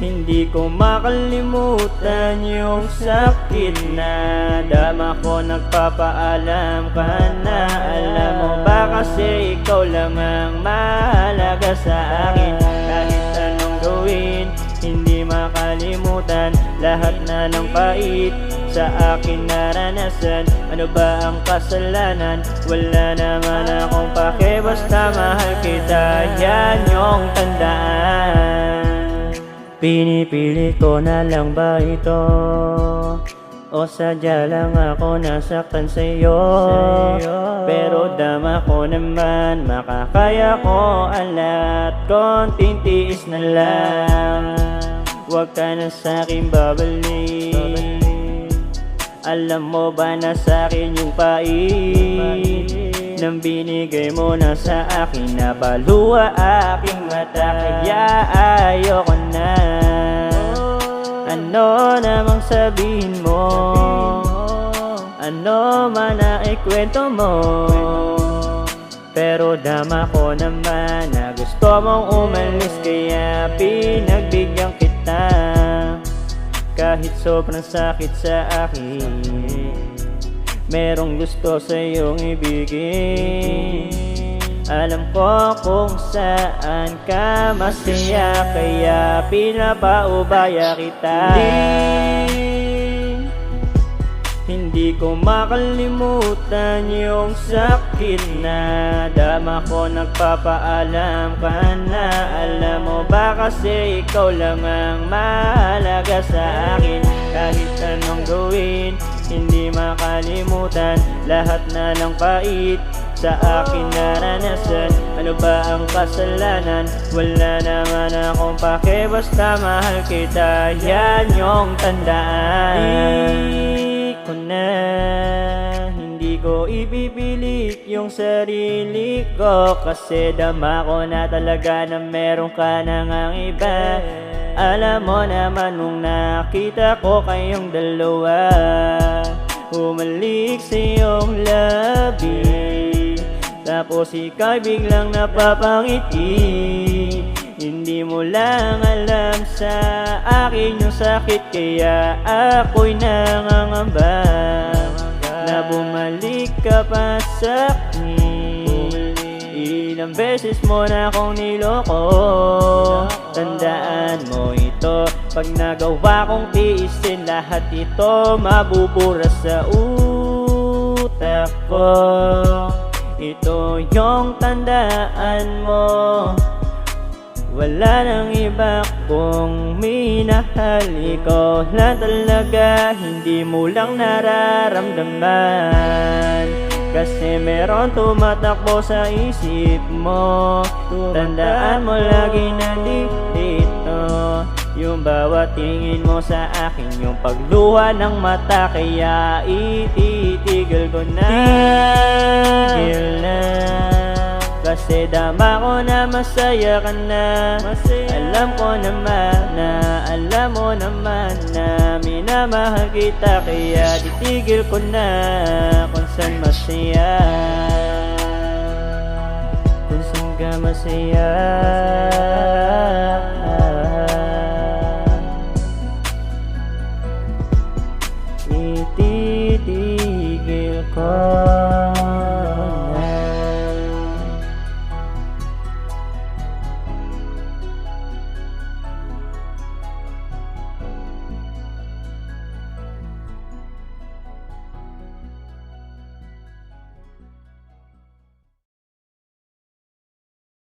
Hindi ko makalimutan yung sakit na dama ko. Nagpapaalam ka na, alam mo ba kasi ikaw lang ang mahalaga sa akin. Kahit anong gawin, hindi makalimutan lahat na ng pait sa akin naranasan. Ano ba ang kasalanan? Wala naman akong pake, basta mahal kita, yan yung tandaan. Pinipilit ko na lang ba ito? O sadya lang ako nasaktan sa'yo? Pero dama ko naman, makakaya ko ang lahat, konting tiis na lang. Huwag ka na sa'kin babalik. Alam mo ba na sa'kin yung pait nang binigay mo na sa akin, nabaluwa aking mata, kaya ayoko na. Ano namang sabihin mo, ano man ang ikwento mo, pero dama ko naman na gusto mong umalis, kaya pinagbigyan kita. Kahit sobrang sakit sa akin, merong gusto sa'yong ibigin. Alam ko kung saan ka masaya, kaya pinapaubaya kita. Hindi ko makalimutan yung sakit na dama ko. Nagpapaalam ka na, alam mo ba kasi ikaw lang ang mahalaga sa akin. Kahit anong gawin, hindi makalimutan lahat na ng pait sa akin naranasan. Ano ba ang kasalanan? Wala naman akong pake, basta mahal kita, yan yung tandaan. Hindi ko ipipilit yung sarili ko, kasi dama ko na talaga na meron ka nang ang iba. Alam mo naman nung nakita ko kayong dalawa, humalik sa iyong labi, tapos ika'y biglang napapangiti. Hindi mo lang alam sa akin yung sakit, kaya ako'y nangangamba na bumalik ka pa sa akin. Ilang beses mo na akong niloko, tandaan mo ito. Pag nagawa kong tiisin lahat ito, mabubura sa utak ko. Ito yung tandaan mo, wala nang iba kung minahal. Ikaw lang talaga, hindi mo lang nararamdaman, kasi meron tumatakbo sa isip mo. Tandaan mo lagi nandito yung bawat tingin mo sa akin, yung pagluha ng mata, kaya ititigil ko na. Tigil na, kasi dama ko na masaya ka na. Alam ko naman na, alam mo naman na minamahal kita, kaya titigil ko na kung saan masaya, kung saan ka masaya. Ititigil ko.